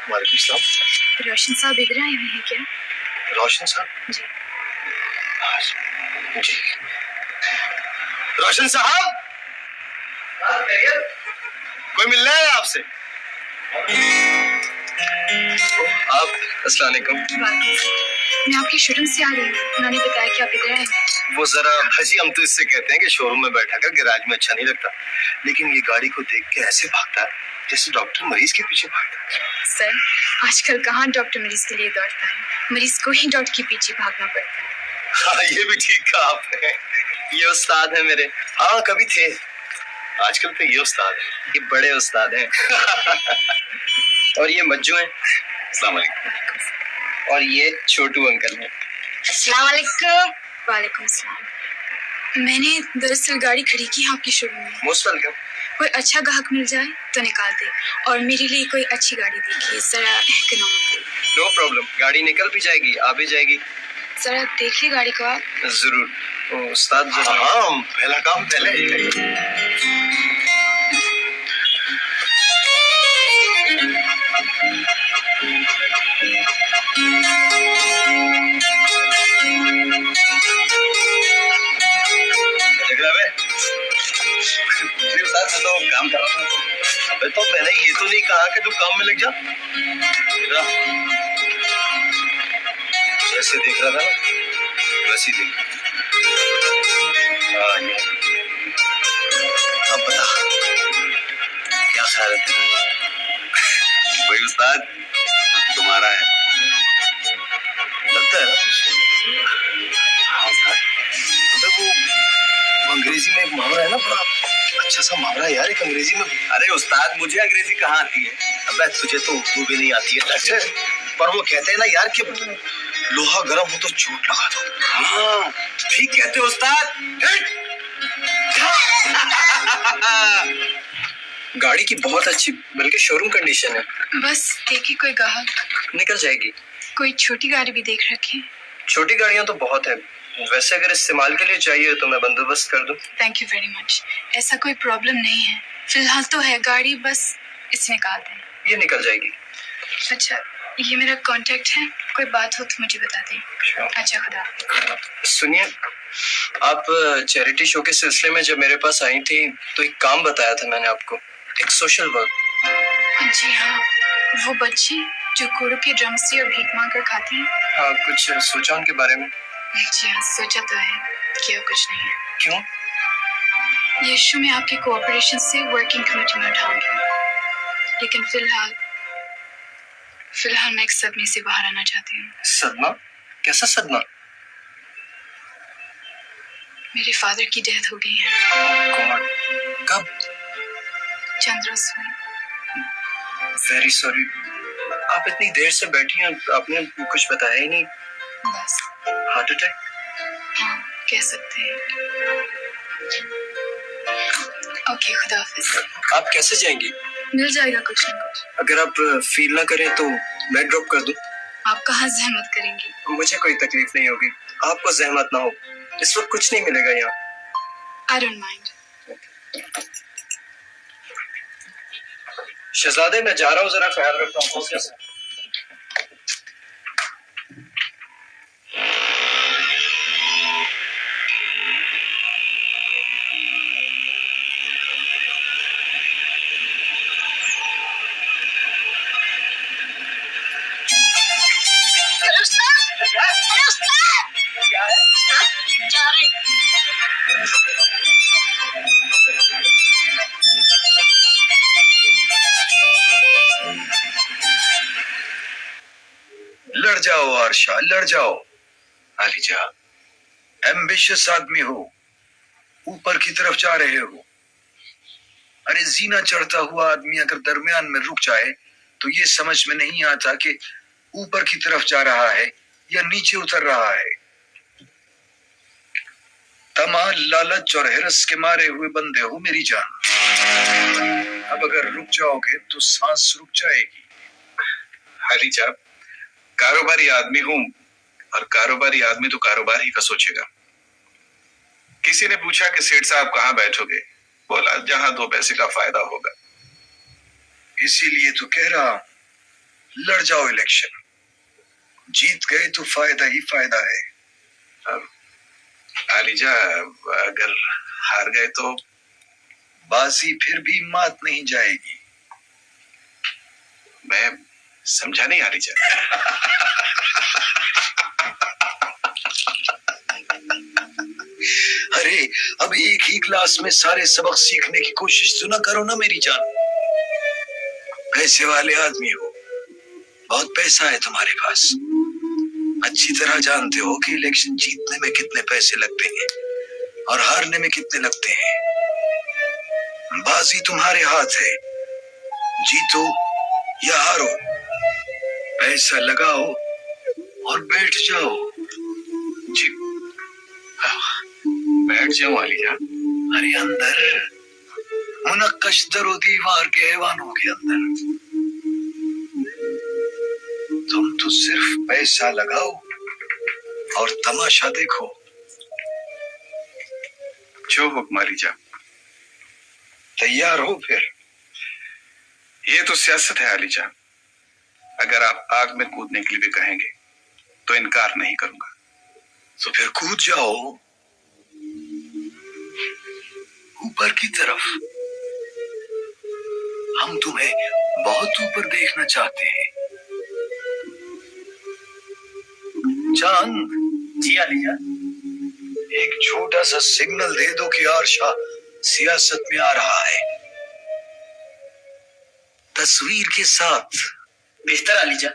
वालेकुम सलाम। रोशन साहब इधर आए हुए हैं क्या? रोशन साहब? जी। जी। रोशन साहब, कोई मिलना है आपसे? आप अस्सलाम वालेकुम। मैं आपकी शोरूम से आ रही हूँ। उन्होंने बताया कि आप इधर आए हैं। वो जरा हजी, हम तो इससे कहते हैं कि शोरूम में बैठा कर गैराज में अच्छा नहीं लगता, लेकिन ये गाड़ी को देख के ऐसे भागता है जैसे डॉक्टर मरीज के पीछे भागता है। सर, आजकल कहाँ डॉक्टर मरीज के लिए दौड़ता है, मरीज को ही डॉक्टर के पीछे भागना पड़ता है। हाँ, ये भी ठीक कहा आपने। ये उस्ताद है मेरे। हाँ, कभी थे, आजकल तो ये उस्ताद है। ये बड़े उस्ताद हैं। और ये मज्जू हैं। अस्सलाम वालेकुम। और ये छोटू अंकल हैं। अस्सलाम वालेकुम। वालेकुम सलाम। मैंने दरअसल गाड़ी खड़ी की है आपकी शोरूम में। Most welcome. कोई अच्छा ग्राहक मिल जाए तो निकाल दे, और मेरे लिए कोई अच्छी गाड़ी देखिए, जरा इकोनॉमिकल। नो प्रॉब्लम, गाड़ी निकल भी जाएगी, आ भी जाएगी। जरा देखिए गाड़ी को आप। जरूर। उस्ताद जो हाँ, पहला काम पहले। देख रहा है? उस्ताद, मैं तो काम कर रहा था। अबे तो मैंने ये तो नहीं कहा कि तू काम में लग जा। जैसे देख रहा था ना, वैसे ही देख। हाँ, ये। अब बता, क्या ख्याल है तेरा? वही उस्ताद तुम्हारा है। लगता है ना? हाँ सर। अबे वो अंग्रेजी में एक मुहावरा है ना, बड़ा अच्छा सा मुहावरा यार, एक अंग्रेजी में। अरे उस्ताद, मुझे अंग्रेजी कहाँ आती है? अबे तुझे तो उर्दू भी नहीं आती है, अच्छा, पर वो कहते हैं ना यार कि लोहा गर्म हो तो चोट लगा दो। हाँ, ठीक कहते हो उस्ताद। गाड़ी की बहुत अच्छी, बल्कि शोरूम कंडीशन है। बस देखिए कोई ग्राहक। निकल जाएगी। कोई छोटी गाड़ी भी देख रखी। छोटी गाड़ियां तो बहुत है, वैसे अगर इस्तेमाल के लिए चाहिए तो मैं बंदोबस्त कर दूं। Thank you very much. ऐसा कोई प्रॉब्लम नहीं है, फिलहाल तो है गाड़ी, बस इसे निकाल दें। ये निकल जाएगी। अच्छा, ये मेरा कांटेक्ट है, कोई बात हो तो मुझे बता दें। अच्छा, खुदा। सुनिए, आप चैरिटी शो के सिलसिले में जब मेरे पास आई थी तो एक काम बताया था मैंने आपको, एक सोशल वर्क। जी हाँ, वो बच्ची जो कूड़ों के ड्रम से और भीख मांग कर खाती है। हाँ, कुछ सोचा उनके बारे में? जी हाँ, सोचा तो है, किया कुछ नहीं है। क्यों? ये इशू में आपके कोऑपरेशन से वर्किंग कमेटी में उठाऊंगी, लेकिन फिलहाल मैं एक सदमे से बाहर आना चाहती हूँ। सदमा? कैसा सदमा? मेरे फादर की डेथ हो गई है। गॉड, कब? चंद रोज हुए। Very sorry. आप इतनी देर से बैठी हैं, आपने कुछ बताया ही नहीं। बस। Heart attack? हाँ, कह सकते हैं। ओके, खुदा हाफिज। आप कैसे जाएंगी? मिल जाएगा कुछ ना कुछ। अगर आप फील ना करें तो मैं ड्रॉप कर दूं। आप कहाँ जहमत करेंगी? मुझे कोई तकलीफ नहीं होगी, आपको जहमत ना हो। इस वक्त कुछ नहीं मिलेगा यहाँ। I don't mind. शहजादे, मैं जा रहा हूँ, जरा ख्याल रखता हूँ। क्या है? जा रहे। लड़ जाओ आरशा, लड़ जाओ। आलिजा, एम्बिशियस आदमी हो, ऊपर की तरफ जा रहे हो। अरे जीना चढ़ता हुआ आदमी अगर दरमियान में रुक जाए तो ये समझ में नहीं आता कि ऊपर की तरफ जा रहा है या नीचे उतर रहा है। तमा, लालच और हिरस के मारे हुए बंदे हो मेरी जान। अब अगर रुक जाओगे तो सांस रुक जाएगी। हालीजा, कारोबारी आदमी हूं, और कारोबारी आदमी तो कारोबार ही का सोचेगा। किसी ने पूछा कि सेठ साहब कहां बैठोगे, बोला जहां 2 पैसे का फायदा होगा। इसीलिए तो कह रहा हूं, लड़ जाओ इलेक्शन। जीत गए तो फायदा ही फायदा है। आलिजा, अगर हार गए तो? बाजी फिर भी मात नहीं जाएगी। मैं समझा नहीं आलिजा। अरे अब एक ही क्लास में सारे सबक सीखने की कोशिश तो ना करो ना मेरी जान। पैसे वाले आदमी हो, बहुत पैसा है तुम्हारे पास, अच्छी तरह जानते हो कि इलेक्शन जीतने में कितने पैसे लगते हैं और हारने में कितने लगते हैं। बाजी तुम्हारे हाथ है, जीतो या हारो, पैसा लगाओ और बैठ जाओ। जी, बैठ जाऊं आलिजा? अरे अंदर, मुनक्कश दरो दीवार के ऐवानों के अंदर। तुम तो सिर्फ पैसा लगाओ और तमाशा देखो। जो हुक्म आलिजा। तैयार हो फिर? ये तो सियासत है आलिजा। अगर आप आग में कूदने के लिए भी कहेंगे तो इनकार नहीं करूंगा। तो फिर कूद जाओ ऊपर की तरफ। हम तुम्हें बहुत ऊपर देखना चाहते हैं। चांद। जी आलिजा। एक छोटा सा सिग्नल दे दो कि आरशा सियासत में आ रहा है, तस्वीर के साथ। बेहतर आलिजा।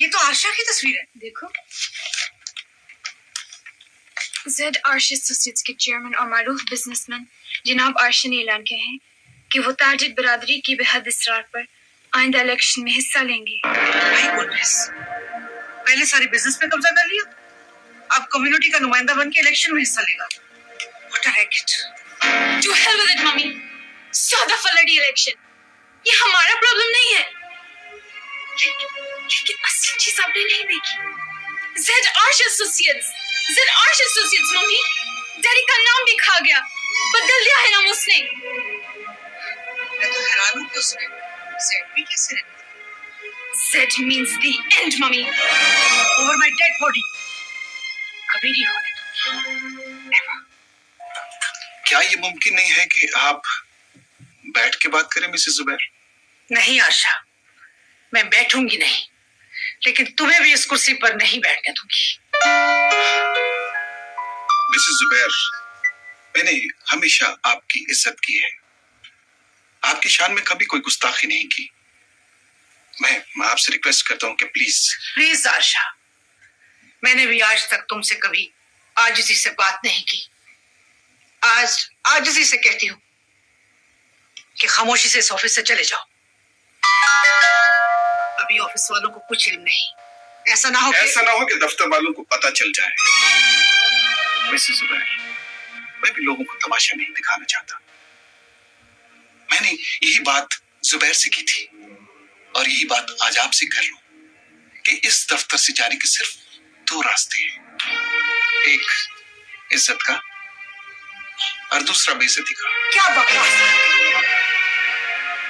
ये तो आशा की तस्वीर है। देखो, जेड आर्श एसोसिएट्स के चेयरमैन और मारूफ बिजनेसमैन जनाब आर्श ने ऐलान किया है कि वो ताजिद बरादरी की बेहद इसरार पर आइंदा इलेक्शन में हिस्सा लेंगे। माय गुडनेस, पहले सारे बिजनेस पे कब्जा कर लिया, अब कम्युनिटी का नुमाइंदा बन के इलेक्शन में हिस्सा लेगा। What a racket. To hell with it mummy, 100 दफा लड़ी इलेक्शन, ये हमारा प्रॉब्लम नहीं है। लेकिन असली चीज आपने नहीं देखी। Z Aarsh associates mummy, daddy का नाम भी खा गया, बदल दिया है नाम उसने। मैं तो हैरान हूं कि उसने जेड भी कैसे रहने दिया। Z means the end mummy. Over my dead body कभी नहीं होने दूंगी। क्या ये मुमकिन नहीं है कि आप बैठ के बात करें मिसेस जुबैर? नहीं आशा, मैं बैठूंगी नहीं, लेकिन तुम्हें भी इस कुर्सी पर नहीं बैठने दूंगी। मिसेस जुबैर, मैंने हमेशा आपकी इज्जत की है, आपकी शान में कभी कोई गुस्ताखी नहीं की। मैं आपसे रिक्वेस्ट करता हूं कि प्लीज आशा, मैंने भी आज तक तुमसे कभी आजिज़ी से बात नहीं की। आज आजिज़ी से कहती हूँ कि खामोशी से इस ऑफिस से चले जाओ। अभी ऑफिस वालों को कुछ इल्म नहीं। ऐसा ना हो कि दफ्तर वालों को पता चल जाए। मिसेस जुबैर, मैं भी लोगों को तमाशा नहीं दिखाना चाहता। मैंने यही बात जुबैर से की थी और यही बात आज आपसे कर लूं कि इस दफ्तर से जाने के सिर्फ 2 रास्ते हैं, एक इज्जत का और दूसरा बेइज्जती का। क्या बकवास है?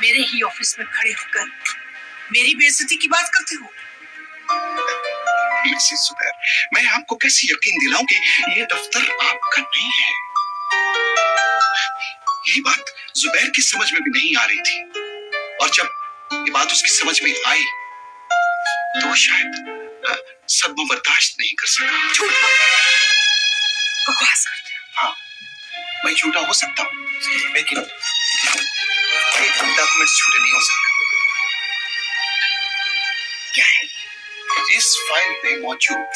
मेरे ही ऑफिस में खड़े होकर मेरी बेइज्जती की बात करते हो? मिसेस जुबैर, मैं आपको कैसे यकीन दिलाऊं कि ये दफ्तर आपका नहीं है? यही बात जुबैर की समझ में भी नहीं आ रही थी, और जब ये बात उसकी समझ में आई तो वो शायद सदमा बर्दाश्त नहीं कर सका। झूठ बकवास करते हो। हाँ, मैं झूठा हो सकता हूँ, लेकिन डॉक्यूमेंट्स झूठे नहीं हो सकते। क्या है? इस फाइल पे मौजूद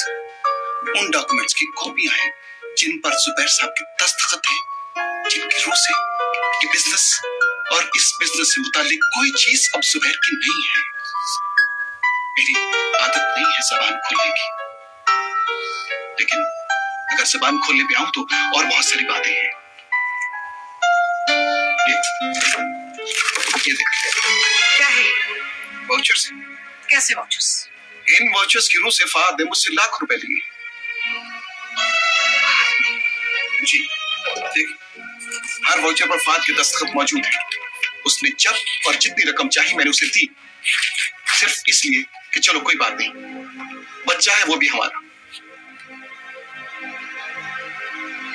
उन डॉक्यूमेंट्स की कॉपियां हैं जिन पर जुबैर साहब के दस्तखत हैं, जिनकी रूह से ये बिजनेस और इस बिजनेस से मुतालिक कोई चीज अब जुबैर की नहीं है। मेरी आदत नहीं है ज़बान खोलने की, लेकिन अगर ज़बान खोलने पे आऊं तो और बहुत सारी बातें हैं। ये देख, क्या है? वाउचर्स। कैसे वाउचर्स? इन वाउचर्स की रूह से फहद ने मुझसे लाख रुपए लिए। जी देखिए, हर वाउचर पर फहद के दस्तखत मौजूद है। उसने जब और जितनी रकम चाहिए मैंने उसे दी, सिर्फ इसलिए कि चलो कोई बात नहीं, बच्चा है वो भी हमारा।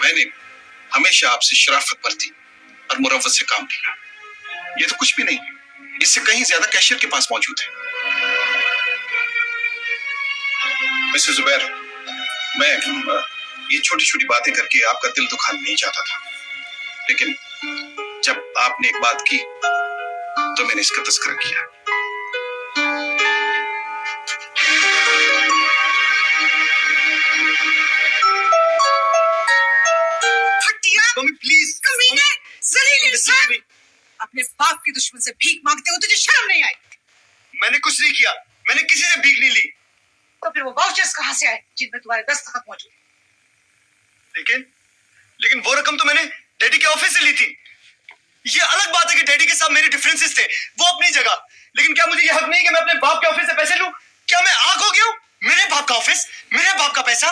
मैंने हमेशा आपसे शराफत बरती और मुरव्वत से काम लिया। ये तो कुछ भी नहीं, इससे कहीं ज्यादा कैशियर के पास मौजूद है। मिस्टर जुबैर, मैं ये छोटी छोटी बातें करके आपका दिल दुखाना नहीं चाहता था, लेकिन जब आपने एक बात की तो मैंने इसका तज़किरा किया। मम्मी प्लीज, कमीने, जलील इंसान, अपने बाप के दुश्मन से भीख मांगते हो, तुझे शर्म नहीं आई? मैंने कुछ नहीं किया, मैंने किसी से भीख नहीं ली। तो फिर वो वाउचर्स कहां से आए जिनमें तुम्हारे दस्तखत मौजूद? लेकिन वो रकम तो मैंने डैडी के ऑफिस से ली थी। ये अलग बात है कि डैडी के साथ मेरे डिफरेंसेस थे, वो अपनी जगह, लेकिन क्या मुझे ये हक नहीं कि मैं अपने बाप के ऑफिस से पैसे लूं? क्या मैं आग हो गया हूं? मेरे बाप का ऑफिस, मेरे बाप का पैसा।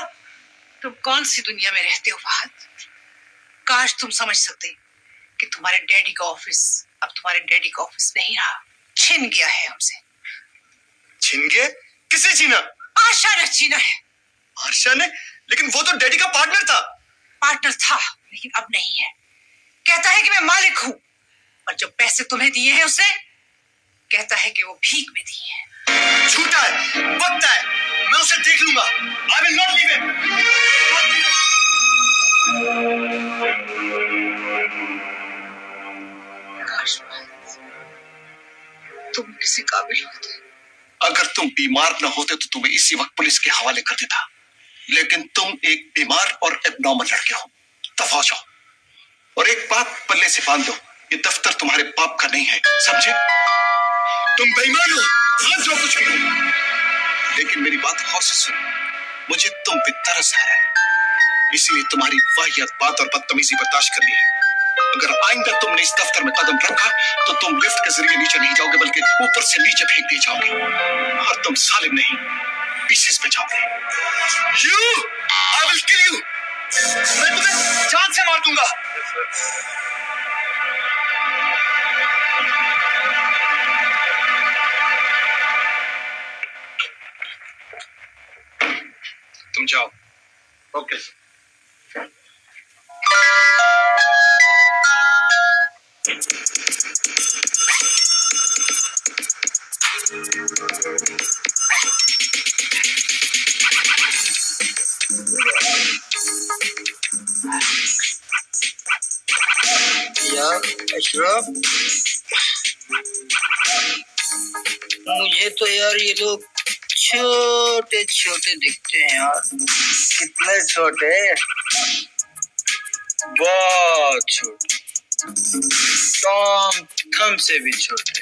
तुम कौन सी दुनिया में रहते हो फहद? काश तुम समझ सकते कि तुम्हारे डैडी का ऑफिस अब तुम्हारे डैडी का ऑफिस नहीं रहा, छिन गया है हमसे। छीन गया? किसे छीना? आशा ने छीना है। आशा ने? लेकिन वो तो डैडी का पार्टनर था। पार्टनर था, लेकिन अब नहीं है। कहता है कि मैं मालिक हूं, और जो पैसे तुम्हें दिए हैं उसने, कहता है कि वो भीख में दिए हैं। झूठा है, बकता है, मैं उसे देख लूंगा। I will not leave him. काश तुम किसी काबिल होते। अगर तुम बीमार न होते तो तुम्हें इसी वक्त पुलिस के हवाले कर देता, लेकिन तुम एक बीमार और एबनॉर्मल लड़के हो। दफा हो जाओ, और एक बात पल्ले से बांध दो, ये दफ्तर तुम्हारे बाप का नहीं है, समझे? तुम बेईमान हो, हाँ जो कुछ भी हो, लेकिन मेरी बात गौर से सुनो। मुझे तुम पे तरस आ रहा है, इसीलिए तुम्हारी वाहियात बात और बदतमीजी बर्दाश्त करनी है। अगर आइंदा तुमने इस दफ्तर में कदम रखा तो तुम लिफ्ट के जरिए नीचे नहीं जाओगे, बल्कि ऊपर से नीचे फेंक दिए जाओगे, और तुम सालिम नहीं पीसेस पे जाओगे। You, I will kill you. मैं तुम्हें जान से मार दूंगा। तुम जाओ। ओके। यार अशरफ, मुझे तो यार ये लोग छोटे छोटे दिखते हैं यार। कितने छोटे? बहुत छोटे, टॉम थम से भी छोटे,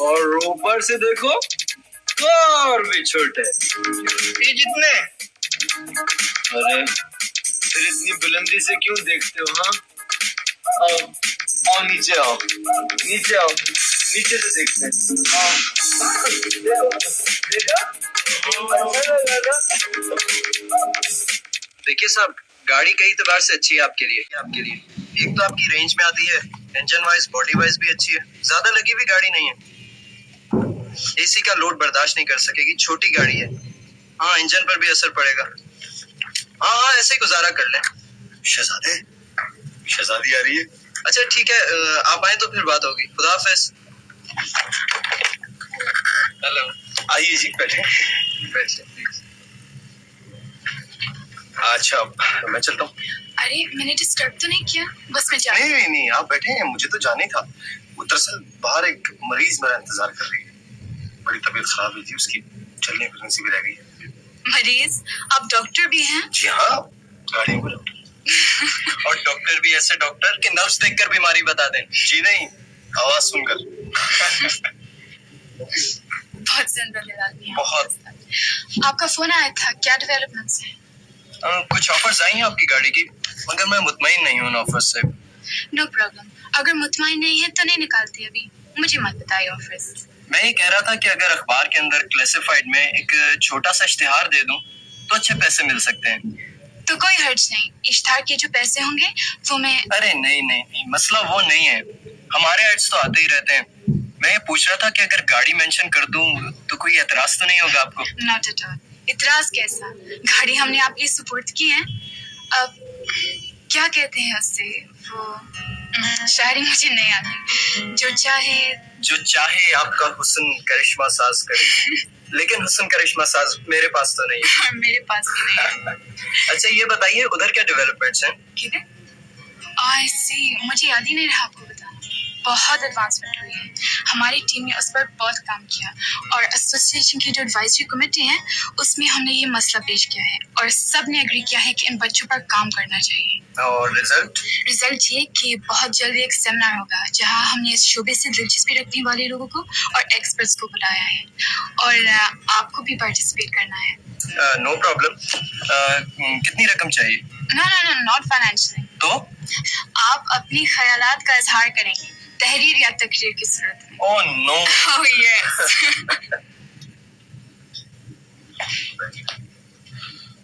और ऊपर से देखो तो और भी छोटे। ये जितने, अरे फिर इतनी बुलंदी से क्यों देखते हो? हाँ, आओ आओ नीचे आओ, नीचे आओ, नीचे से देखते हैं। आओ, देखो देखा? देखिए साहब, गाड़ी कई एतबार से अच्छी है आपके लिए। एक तो आपकी रेंज में आती है, इंजन वाइज बॉडी वाइज भी अच्छी है, ज्यादा लगी हुई गाड़ी नहीं है, एसी का लोड बर्दाश्त नहीं कर सकेगी, छोटी गाड़ी है। हाँ, इंजन पर भी असर पड़ेगा। हाँ, ऐसे ही गुजारा कर लें। शहजादी आ रही है। अच्छा ठीक है, आप आए तो फिर बात होगी। खुदा हाफिज। हेलो, आइए जी, बैठे। अच्छा, मैं चलता हूँ। अरे मैंने डिस्टर्ब तो नहीं किया? बस मैं जा रही हूँ। नहीं, आप बैठे हैं, मुझे तो जाने था। वो दरअसल बाहर एक मरीज मेरा इंतजार कर रही है, बड़ी तबीयत खराब हुई थी उसकी, चलने फिरने से भी रह गई है। मरीज? आप डॉक्टर भी हैं? जी हाँ, गाड़ी में डॉक्टर। और डॉक्टर भी ऐसे डॉक्टर कि नब्ज देखकर बीमारी बता दें। जी नहीं, आवाज सुनकर। बहुत जनरल आदमी है। बहुत। आपका फोन आया था, क्या डेवलपमेंट्स है? कुछ ऑफर्स आई हैं आपकी गाड़ी की, मगर मैं मुतमईन नहीं हूँ ऑफर्स से। नो प्रॉब्लम, अगर मुतमईन नहीं है तो नहीं निकालते अभी। मुझे मत बताइए ऑफर्स। मैं ये कह रहा था कि अगर अखबार के अंदर क्लासिफाइड में एक छोटा सा इश्तिहार दे दूं तो अच्छे पैसे मिल सकते हैं। तो कोई हर्ज नहीं, इश्तिहार के जो पैसे होंगे वो मैं... अरे नहीं, मसला वो नहीं है, हमारे एड्स तो आते ही रहते हैं। मैं ये पूछ रहा था कि अगर गाड़ी मेंशन कर दूं तो कोई एतराज तो नहीं होगा आपको? Not at all. इतराज कैसा, गाड़ी हमने आपके सुपुर्द की है। अब क्या कहते हैं उससे, वो शायरी मुझे नहीं आती। जो चाहे आपका हुस्न करिश्मा साज करे लेकिन हुस्न करिश्मा साज मेरे पास तो नहीं है। मेरे पास भी नहीं है। अच्छा ये बताइए उधर क्या डेवलपमेंट्स हैं? किधर? आई सी, मुझे याद ही नहीं रहा आपको बताना। बहुत एडवांसमेंट हुई है, हमारी टीम ने उस पर बहुत काम किया और एसोसिएशन की जो एडवाइजरी कमेटी है उसमें हमने ये मसला पेश किया है और सब ने एग्री किया है कि इन बच्चों पर काम करना चाहिए। और रिजल्ट ये कि बहुत जल्दी एक सेमिनार होगा जहां हमने इस शोबे से दिलचस्पी रखने वाले लोगों को और एक्सपर्ट्स को बुलाया है और आपको भी पार्टिसिपेट करना है। No problem. कितनी रकम चाहिए? No, not financially. तो आप अपनी ख्यालात का इजहार करेंगे, तहरीर या तकरीर की सूरत में। Oh no. Oh yes.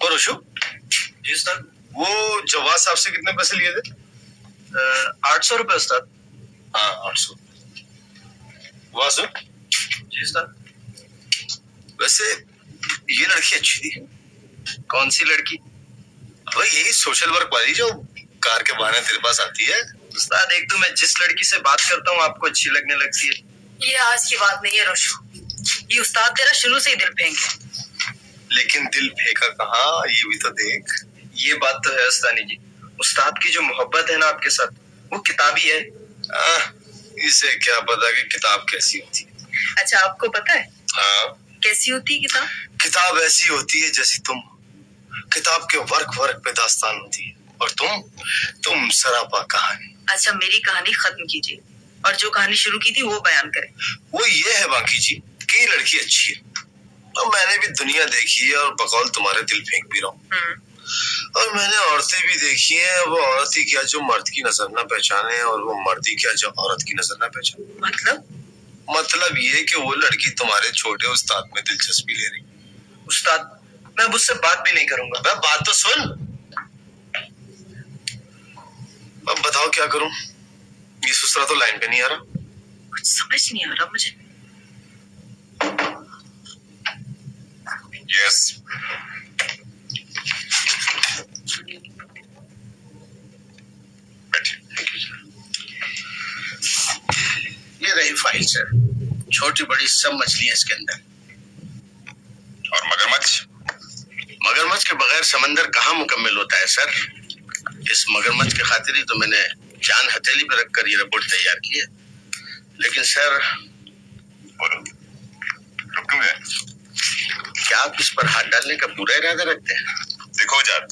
और अशोक जी उस्ताद। वो जवाद साहब से कितने पैसे लिए थे? 800 रुपए उस्ताद। हाँ 800। वासु जी उस्ताद। वैसे ये लड़की अच्छी थी। कौन सी लड़की? भाई यही सोशल वर्क वाली जो कार के बहाने तेरे पास आती है। उस्ताद एक तो मैं जिस लड़की से बात करता हूँ आपको अच्छी लगने लगती है। ये आज की बात नहीं है रोशो, ये उस्ताद तेरा शुरू से ही दिल फेंक है। लेकिन दिल फेंका कहाँ, ये भी तो देख। ये बात तो है उस्तानी जी, उस्ताद की जो मोहब्बत है ना आपके साथ वो किताबी है। इसे क्या पता कि किताब कैसी होती है। अच्छा आपको पता है कैसी होती है किताब? किताब ऐसी होती है जैसी तुम। किताब के वर्क पे दास्तान होती है और तुम सरापा कहानी। अच्छा मेरी कहानी खत्म कीजिए और जो कहानी शुरू की थी वो बयान करें। वो ये है बाकी जी कि लड़की अच्छी है और मैंने भी दुनिया देखी है और बकौल तुम्हारे दिल फेंक भी रहा हूँ। और मैंने औरतें भी देखी हैं, वो औरत ही क्या जो मर्द की नजर न पहचाने और वो मर्द ही क्या जो औरत की नजर न पहचाने। मतलब ये कि वो लड़की तुम्हारे छोटे उस्ताद में दिलचस्पी ले रही। उस्ताद मैं उससे बात भी नहीं करूंगा। मैं बात तो सुन। अब बताओ क्या करूं, ये सुसरा तो लाइन पे नहीं आ रहा। कुछ समझ नहीं आ रहा मुझे। यस ये रही फाइल सर, छोटी बड़ी सब मछलियां इसके अंदर। और मगरमच्छ के बगैर समंदर कहाँ मुकम्मल होता है सर। इस मगरमच्छ के खातिर ही तो मैंने जान हथेली पे रखकर ये रिपोर्ट तैयार की है। लेकिन सर क्या आप इस पर हाथ डालने का पूरा इरादा रखते हैं? देखो जाद,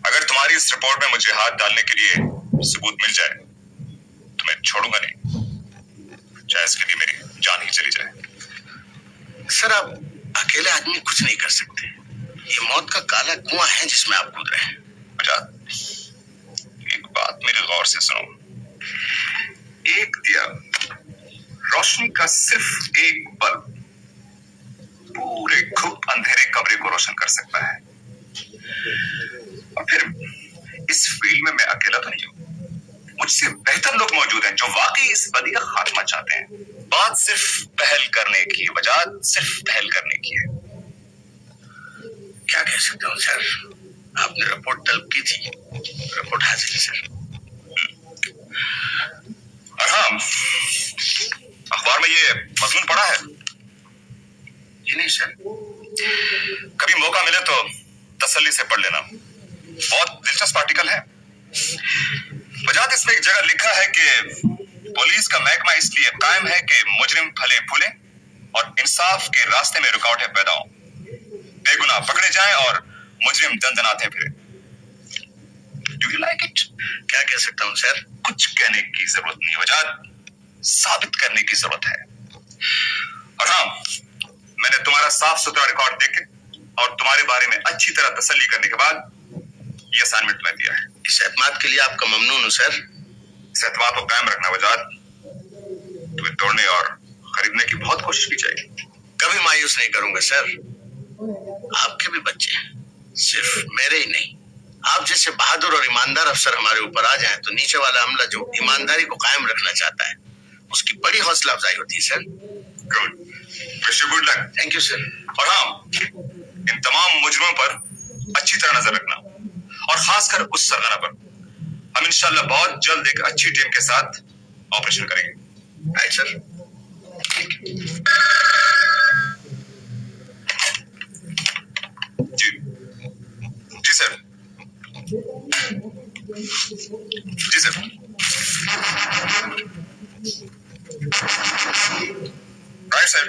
अगर तुम्हारी इस रिपोर्ट में मुझे हाथ डालने के लिए सबूत मिल जाए तो मैं छोड़ूंगा नहीं, चाहे इसके लिए मेरी जान ही चली जाए। सर आप अकेले आदमी कुछ नहीं कर सकते, ये मौत का काला कुआं है जिसमें आप कूद रहे हैं। एक बात मेरी गौर से सुनो, एक दिया रोशनी का सिर्फ एक बल्ब पूरे खूब अंधेरे कमरे को रोशन कर सकता है। और फिर इस फील्ड में मैं अकेला तो नहीं हूं, मुझसे बेहतर लोग मौजूद हैं जो वाकई इस बदी का खात्मा चाहते हैं। बात सिर्फ पहल करने की, वजह सिर्फ पहल करने की है। क्या कह सकता हूँ सर, आपने रिपोर्ट तलब की थी, रिपोर्ट हाजिर है सर। और हाँ, अखबार में ये मजमून पढ़ा है? जी नहीं सर। कभी मौका मिले तो तसल्ली से पढ़ लेना, बहुत दिलचस्प आर्टिकल है। वजाहत इसमें एक जगह लिखा है कि पुलिस का महकमा इसलिए कायम है कि मुजरिम फले फूले और इंसाफ के रास्ते में रुकावटें पैदा हो, बेगुनाह पकड़े जाएं और मुजरिम दंदनाते फिरे। Do you like it? क्या कह सकता हूँ सर? कुछ कहने की जरूरत नहीं, वजाहत साबित करने की जरूरत है। और हाँ, मैंने तुम्हारा साफ सुथरा रिकॉर्ड देखे और तुम्हारे बारे में अच्छी तरह तसल्ली करने के बाद ये असाइनमेंट तुम्हें दिया है। इस एतमाद के लिए आपका ममनून हूं सर। इस एतमाद को कायम रखना वजाहत। तुम्हें तोड़ने और खरीदने की बहुत कोशिश की जाएगी। कभी मायूस नहीं करूंगा सर। आपके भी बच्चे हैं, सिर्फ मेरे ही नहीं। आप जैसे बहादुर और ईमानदार अफसर हमारे ऊपर आ जाएं तो नीचे वाला अमला जो ईमानदारी को कायम रखना चाहता है उसकी बड़ी हौसला अफजाई होती है sir. Good, wish you good luck. Thank you sir. और हाँ, इन तमाम मुजरिमों पर अच्छी तरह नजर रखना और खासकर उस सरगना पर। हम इंशाल्लाह बहुत जल्द एक अच्छी टीम के साथ ऑपरेशन करेंगे। Right sir. जी जी सर, जी सर। Right sir.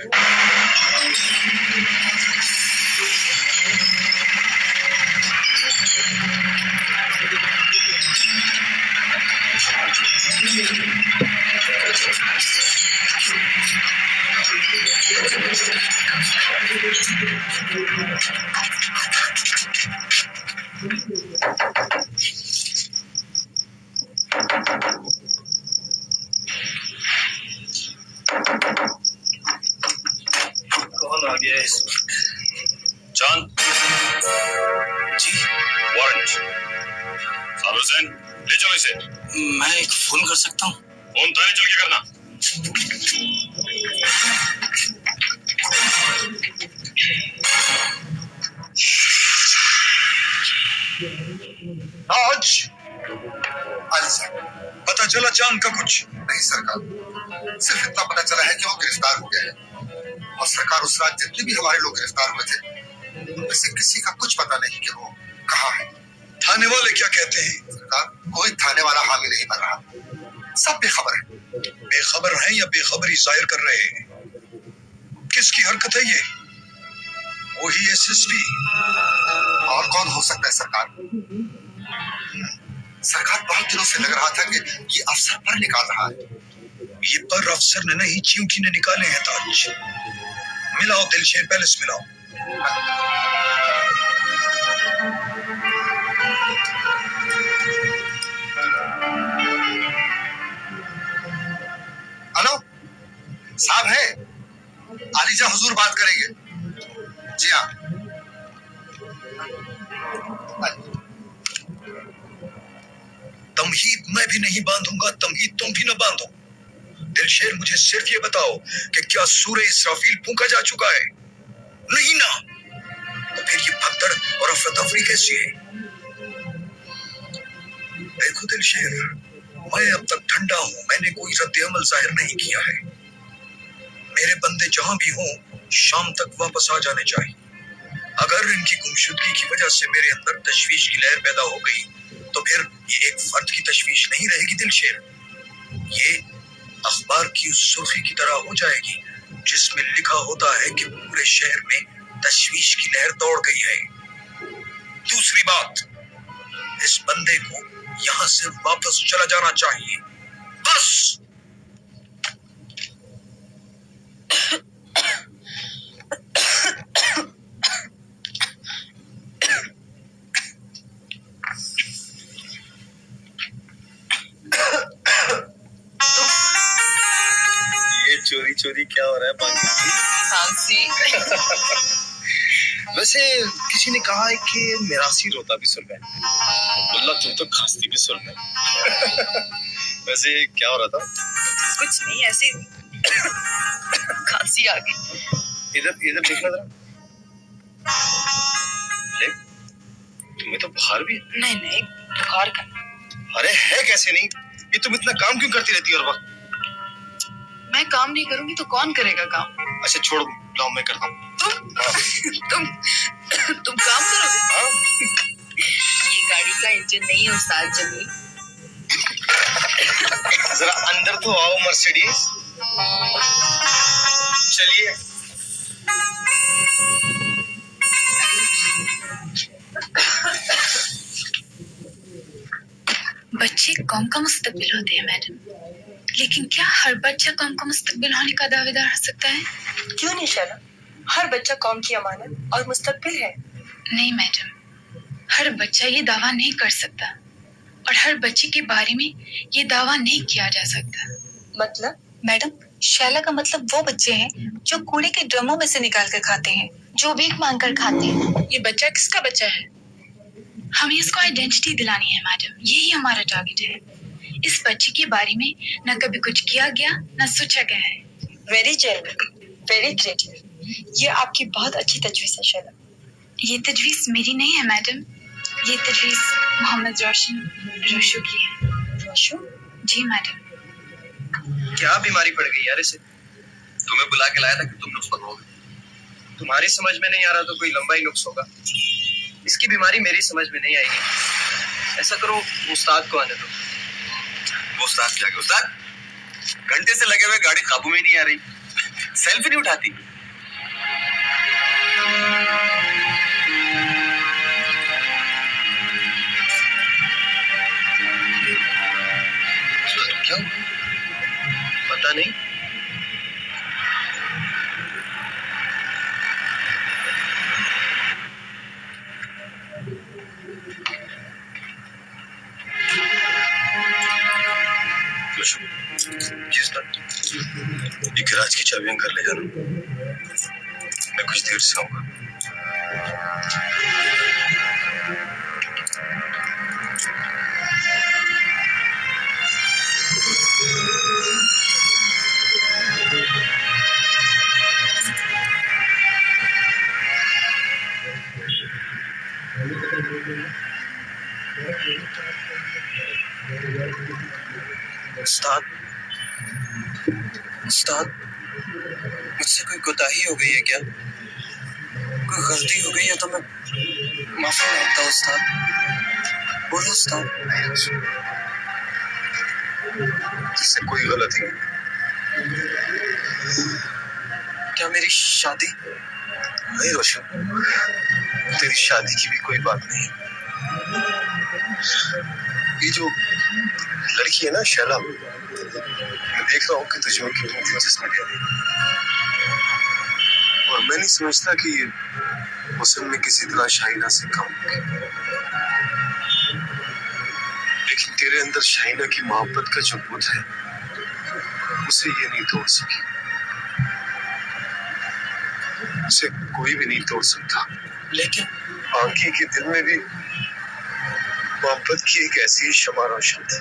कौन आ गया इस वक्त? John ji warrant. साबिर हुसैन, ले चलो इसे। मैं एक फोन कर सकता हूँ? फोन थाने चल के करना। आज पता चला चांद का कुछ नहीं सरकार, सिर्फ इतना पता चला है कि वो गिरफ्तार हो गए हैं। और सरकार उस रात जितने भी हमारे लोग गिरफ्तार हुए थे उनमें से किसी का कुछ पता नहीं कि वो कहाँ है। थाने वाले क्या कहते हैं? सरकार, कोई थाने वाला हामी नहीं बन रहा, सब बेखबर है। बेखबर हैं या बेखबरी जाहिर कर रहे हैं? किसकी हरकत है ये? वही एसएसपी। और कौन हो सकता है सरकार? सरकार, बहुत दिनों से लग रहा था कि ये अफसर पर निकाल रहा है। ये पर अफसर ने नहीं, चिंकी ने निकाले हैं ताज। मिलाओ दिलशेर पैलेस, मिलाओ। हेलो साहब, है आलिजा हुजूर बात करेंगे। जी हाँ। तमहीद मैं भी नहीं बांधूंगा, तमहीद तुम भी न बांधो। दिलशेर, मुझे सिर्फ ये बताओ कि क्या सूरे इसराफील फूंका जा चुका है? नहीं ना, तो फिर ये भगदड़ और अफरा तफरी कैसी है? देखो दिलशेर, मैं अब तक ठंडा हूं, मैंने कोई रद्द अमल जाहिर नहीं किया है। मेरे बंदे जहां भी हों शाम तक वापस आ जाने चाहिए। अगर इनकी गुमशुदगी की वजह से मेरे अंदर तशवीश की लहर पैदा हो गई तो फिर ये एक फर्द की तशवीश नहीं रहेगी दिलशेर, ये अखबार की उस सुर्खी की तरह हो जाएगी जिसमें लिखा होता है कि पूरे शहर में तशवीश की लहर दौड़ गई है। दूसरी बात, इस बंदे को यहाँ से वापस चला जाना चाहिए, बस। चोरी चोरी क्या हो रहा है पानी की? वैसे किसी ने कहा है कि मेरासी रोता भी सुन है। मुल्ला, तुम तो खांसती भी सुन है। वैसे क्या हो रहा था? कुछ नहीं, ऐसे खांसी आ गई। इधर इधर देखना जरा। तुम्हें तो बुखार भी? नहीं नहीं, बुखार का। अरे है कैसे नहीं, ये तुम इतना काम क्यों करती रहती है हर वक्त? मैं काम नहीं करूंगी तो कौन करेगा काम? अच्छा छोड़ो, लाओ मैं करता हूँ। तुम काम करोगे? ये गाड़ी का इंजन नहीं है उस्ताद जमील। जरा अंदर तो आओ मर्सिडीज। चलिए। बच्चे कौम का मुस्तकबिल होते हैं मैडम, लेकिन क्या हर बच्चा कौम का मुस्तकबिल होने का दावेदार हो सकता है? क्यों नहीं शैला, हर बच्चा कौम की अमानत और मुस्तकबिल है। नहीं मैडम, हर बच्चा ये दावा नहीं कर सकता और हर बच्चे के बारे में ये दावा नहीं किया जा सकता। मतलब? मैडम, शैला का मतलब वो बच्चे हैं जो कूड़े के ड्रमों में से निकाल कर खाते हैं, जो भीख मांग कर खाते हैं। ये बच्चा किसका बच्चा है? हमें इसको आइडेंटिटी दिलानी है मैडम, यही हमारा टारगेट है। इस बच्चे के बारे में न कभी कुछ किया गया न सोचा गया है। Very genuine, very creative. ये आपकी बहुत अच्छी तजवीज़ है शैला। ये तजवीज़ मेरी नहीं है मैडम, ये तजवीज़ मोहम्मद रोशू की है। रोशू? जी मैडम। क्या बीमारी पड़ गई यार इसे? तुम्हें बुला के लाया था कि तुम नुक्स पकड़ोगे। तुम्हारी समझ में नहीं आ रहा तो कोई लंबा ही नुक्स होगा। इसकी बीमारी मेरी समझ में नहीं आएगी। ऐसा करो, उस्ताद को आने दो। वो उस्ताद क्या? उस्ताद घंटे से लगे हुए, गाड़ी काबू में नहीं आ रही, सेल्फी नहीं उठाती। क्या हुआ? पता नहीं। ये गैराज की चाबियां घर ले जाना, मैं कुछ देर से आऊंगा। उस्ताद, उस्ताद, मुझसे कोई कोताही हो गई है क्या? कोई गलती हो गई है तो मैं माफी मांगता हूँ उस्ताद। बोलो उस्ताद। इससे कोई गलती नहीं। क्या मेरी शादी? नहीं रोशन, तेरी शादी की भी कोई बात नहीं। ये जो लड़की है ना शैला, मैं देख रहा हूँ कि तुझे उनकी दिलचस्पी ले रही है, और मैं नहीं समझता कि ये हुस्न में किसी तरह शाहीना से कम होगी, लेकिन तेरे अंदर शाहीना की मोहब्बत का जो बुत है उसे ये नहीं तोड़ सकी, उसे कोई भी नहीं तोड़ सकता। लेकिन आंकी के दिल में भी मोहब्बत की एक ऐसी शमा रोशन थी।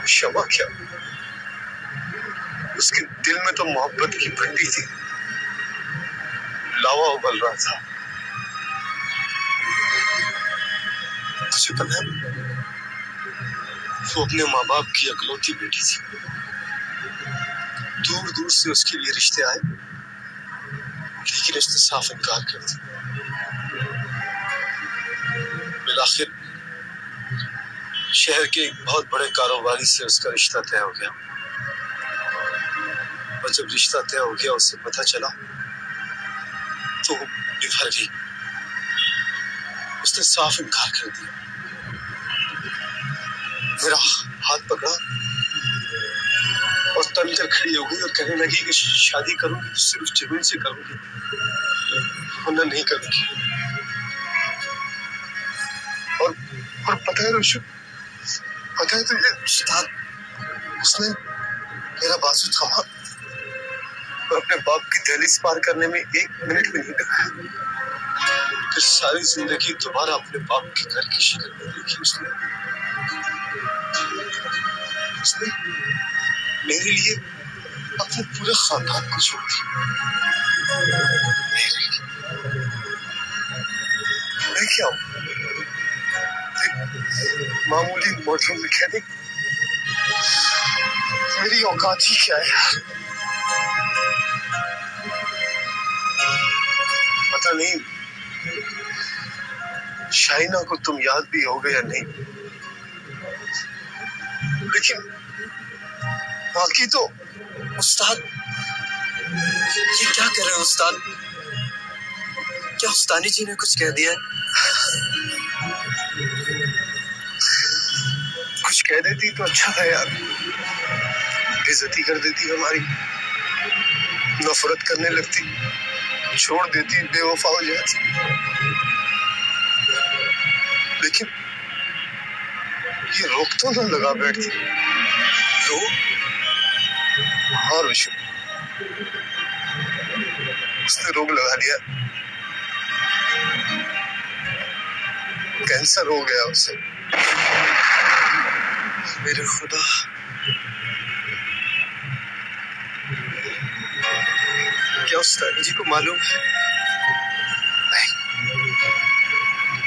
शमा क्या, उसके दिल में तो मोहब्बत की भट्टी थी, लावा उबल रहा था। तुझे पता है, वो अपने माँ बाप की अकलौती बेटी थी। दूर दूर से उसके लिए रिश्ते आए, लेकिन उसने साफ इनकार कर दिया। बिलाखिर शहर के एक बहुत बड़े कारोबारी से उसका रिश्ता तय हो गया, और जब रिश्ता तय हो गया उसे पता चला तो वो बिफर गई। उसने साफ इनकार कर दिया। मेरा हाथ पकड़ा और तन कर खड़ी हो गई और कहने लगी कि शादी करूंगी तो सिर्फ जमीन से करूंगी, वरना नहीं करूंगी। और पता है रोशु, पता है तुझे, उसने मेरा बाजू थामा और अपने बाप की दहलीज पार करने में 1 मिनट भी नहीं लगाया। फिर सारी जिंदगी दोबारा अपने बाप के घर की शक्ल में देखी उसने मेरे लिए अपने पूरे खानदान को छोड़ दिया। मैं क्या हूँ? मामूली मोटर मैकेनिक। मेरी औकात ही क्या है यार? पता नहीं शाहीना को तुम याद भी होगे या नहीं, लेकिन बाकी तो। उस्ताद, ये क्या कर रहे हो उस्ताद? क्या उस्तानी जी ने कुछ कह दिया? कुछ कह देती तो अच्छा था यार, बेइज्जती कर देती हमारी, नफरत करने लगती, छोड़ देती, बेवफा हो जाती। लेकिन ये रोक तो ना लगा बैठती, तो हाँ ऋषि, उसने रोग लगा लिया, कैंसर हो गया उसे। मेरे खुदा, क्या उस रानी जी को मालूम है? नहीं,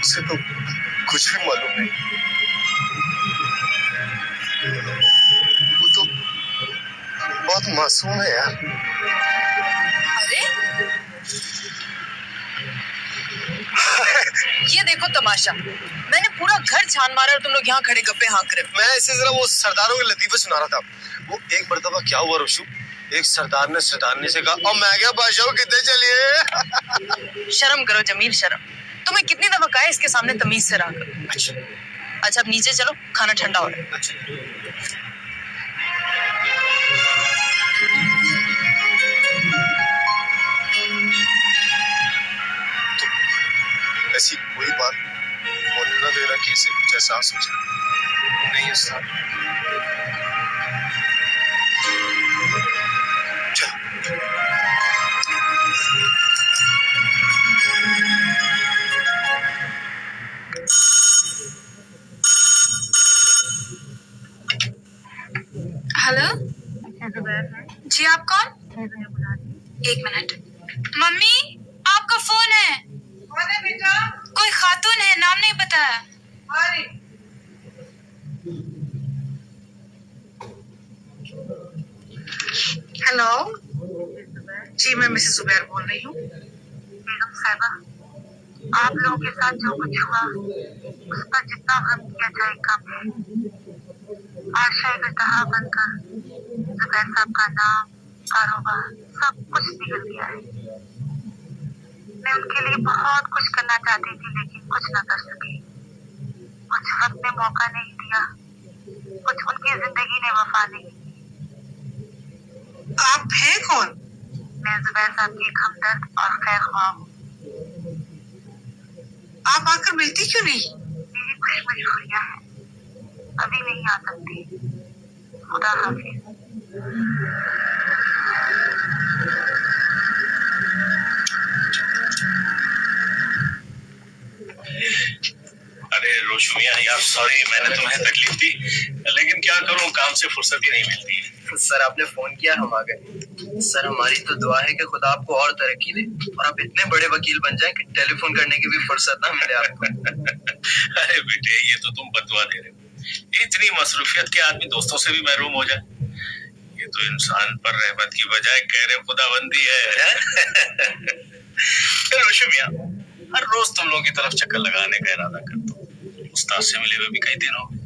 उसे तो कुछ भी मालूम नहीं। वो तो बहुत मासूम है यार। अरे ये देखो तमाशा, मैंने पूरा घर छान मारा और तुम लोग यहाँ खड़े गप्पे हाँक रहे हो। मैं ऐसे जरा वो सरदारों के लतीफे सुना रहा था। वो एक मर्तबा क्या हुआ रुशु, एक सरदार ने सरदारनी से कहा, और मैं क्या बादशाह कितने चलिए। शर्म करो जमील, शर्म। तुम्हें कितनी दफा कहा है इसके सामने तमीज से रहा करो। अच्छा अब नीचे चलो, खाना ठंडा हो रहा है। ऐसी कोई बात होने न देना कि इसे कुछ एहसास हो जाए। नहीं उस्ताद। हेलो जी, आप कौन? एक मिनट। मम्मी आपका फोन है। कौन है बेटा? कोई खातून है, नाम नहीं बताया। अरे हेलो जी, मैं मिसेस जुबैर बोल रही हूँ। बेगम साहिबा, आप लोगों के साथ जो कुछ हुआ उस पर जितना गम किया जाए कम है। आज शायद इल्तहा बनकर जुबैर साहब का नाम, कारोबार सब कुछ बिगड़ गया है। मैं उनके लिए बहुत कुछ करना चाहती थी लेकिन कुछ न कर सकी। कुछ वक्त ने मौका नहीं दिया, कुछ उनकी जिंदगी ने वफा नहीं। आप हैं कौन? मैं जुबैर साहब की एक हमदर्द और खैर ख्वाह हूँ। आप आकर मिलती क्यों नहीं? मेरी कुछ मजबूरियां हैं, अभी नहीं आ सकती। खुदा हाफिज। अरे रोशु मियां यार, सॉरी मैंने तुम्हें तकलीफ दी, लेकिन क्या करूं, काम से फुर्सत ही नहीं मिलती है। सर आपने फोन किया, हम आ गए। सर हमारी तो दुआ है कि खुदा आपको और तरक्की दे और आप इतने बड़े वकील बन जाएं कि टेलीफोन करने की भी फुर्सत ना मिले आपको। अरे बेटे, ये तो तुम बदुआ दे रहे हो। इतनी मसरूफियत के आदमी दोस्तों से भी महरूम हो जाए, ये तो इंसान पर रहमत की बजाय कहरे खुदाबंदी है। रोशु मियां, हर रोज तुम लोगों की तरफ चक्कर लगाने का इरादा करता हूँ। उस्ताद से मिले हुए भी कई दिन हो गए,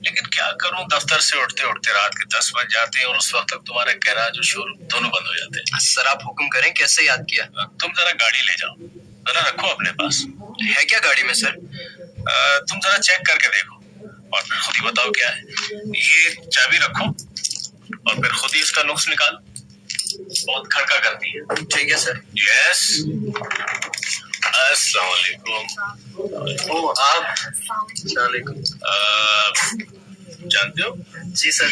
लेकिन क्या करूं, दफ्तर से उठते उठते रात के 10 बज जाते हैं और उस वक्त तक तुम्हारा गैराज और शोरूम दोनों बंद हो जाते हैं। सर आप हुक्म करें, कैसे याद किया? तुम जरा गाड़ी ले जाओ, जरा रखो अपने पास। है क्या गाड़ी में सर? तुम जरा चेक करके देखो और फिर खुद ही बताओ क्या है। ये चाबी रखो और फिर खुद ही इसका नुक्स निकालो, बहुत खड़का करती है। ठीक है सर। यस। अस्सलाम वालेकुम। ओ आप वालेकुम। जानते हो? जी सर।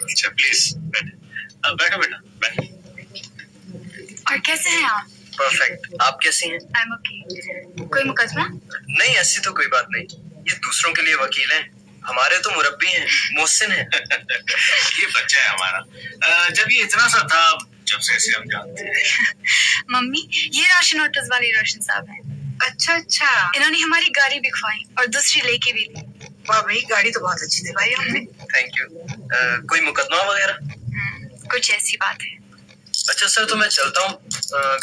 अच्छा प्लीज बैठो। बैठो बेटा, बैठो। और कैसे हैं आप? परफेक्ट। आप कैसी हैं? I am okay. कोई मुकदमा? नहीं ऐसी तो कोई बात नहीं, ये दूसरों के लिए वकील हैं, हमारे तो मुरब्बी हैं, मोहसिन हैं। ये बच्चा है हमारा, जब ये इतना सा था जब से इसे हम जानते हैं। मम्मी, ये राशन ऑटोज वाले रोशन साहब हैं। अच्छा अच्छा, इन्होंने हमारी गाड़ी भी खुआई और दूसरी लेके भी ली। वाह भाई, गाड़ी तो बहुत अच्छी थी भाई हमने। Thank you. कोई मुकदमा वगैरह? कुछ ऐसी बात है। अच्छा सर, तो मैं चलता हूँ,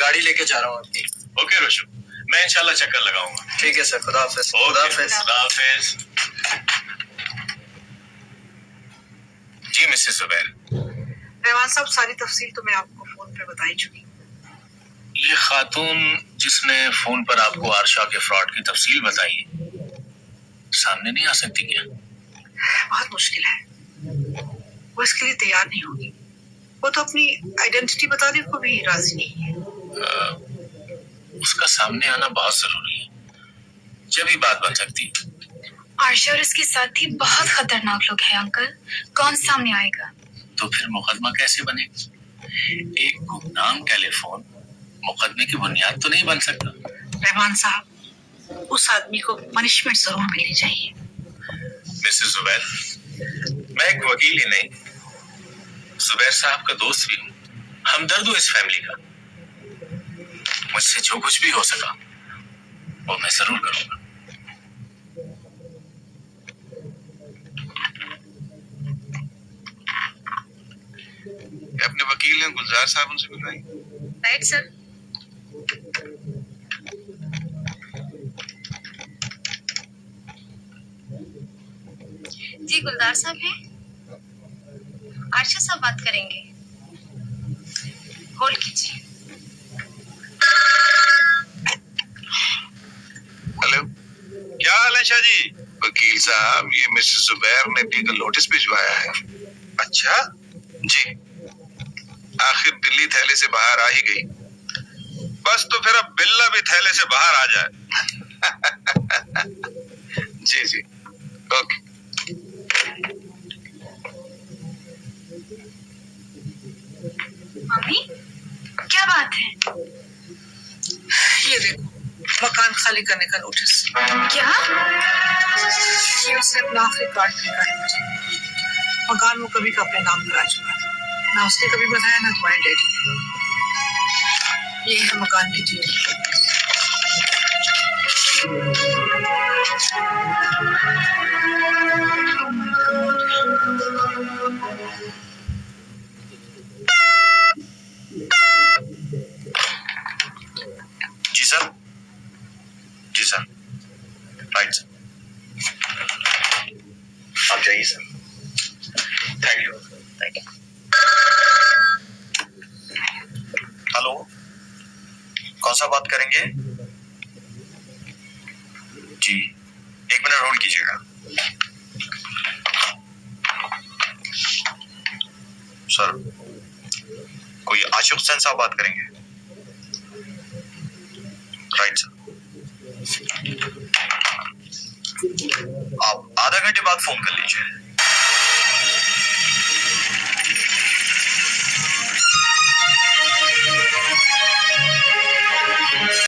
गाड़ी लेके जा रहा हूँ आपकी। ओके रोशु, मैं इंशाल्लाह चक्कर लगाऊंगा। ठीक है सर, खुदा हाफिज। खुदा हाफिज। जी मिसेस जुबैर। रहमान साहब, सारी तफसील तो मैं आपको फोन पे बता ही चुकी। ये खातून जिसने फोन पर आपको आरशा के फ्रॉड की तफसील बताई, सामने नहीं आ सकती क्या? बहुत मुश्किल है, वो इसके लिए तैयार नहीं होगी। वो तो अपनी आइडेंटिटी बताने को भी राजी नहीं है। उसका सामने आना बहुत जरूरी है, जब ही बात बन सकती है। आरशा और उसके साथी बहुत खतरनाक लोग हैं अंकल। कौन सामने आएगा? तो फिर मुकदमा कैसे बनेगा? एक गुमनाम टेलीफोन मुकदमे की बुनियाद तो नहीं बन सकता। रहमान साहब, उस आदमी को पनिशमेंट जरूर मिलनी चाहिए। मिसेस जुबैर, मैं एक वकील ही नहीं, जुबैर साहब का दोस्त भी हूँ, हमदर्द हूँ इस फैमिली का। मुझसे जो कुछ भी हो सका वो मैं जरूर करूंगा। अपने वकील ने गुलजार साहब उनसे मिलवाई। Right sir. जी गुलजार साहब हैं? आरशा साहब बात करेंगे, होल्ड कीजिए। हेलो, क्या हाल है शाह जी? वकील साहब, ये मिसेस जुबैर ने लीगल नोटिस भिजवाया है। अच्छा जी, आखिर बिल्ली थैले से बाहर आ ही गई। बस तो फिर अब बिल्ला भी थैले से बाहर आ जाए। जी जी, ओके। मम्मी, क्या बात है? ये देखो, मकान खाली करने का नोटिस। क्या? ये उसने अपना आखिरी कार्ड फेंका है मुझे। मकान वो कभी का अपने नाम करा चुका था, ना उसने कभी बताया ना तुम्हारे डैडी ने। ये है मकान की ड्यूटी। जी सर, जी सर, राइट सर। आप जाइए sir. Thank you, thank you. Hello, कौन सा बात करेंगे? जी, एक मिनट होल्ड कीजिएगा। सर, कोई आशिक हुसैन साहब बात करेंगे? Right sir. आप आधा घंटे बाद फोन कर लीजिए।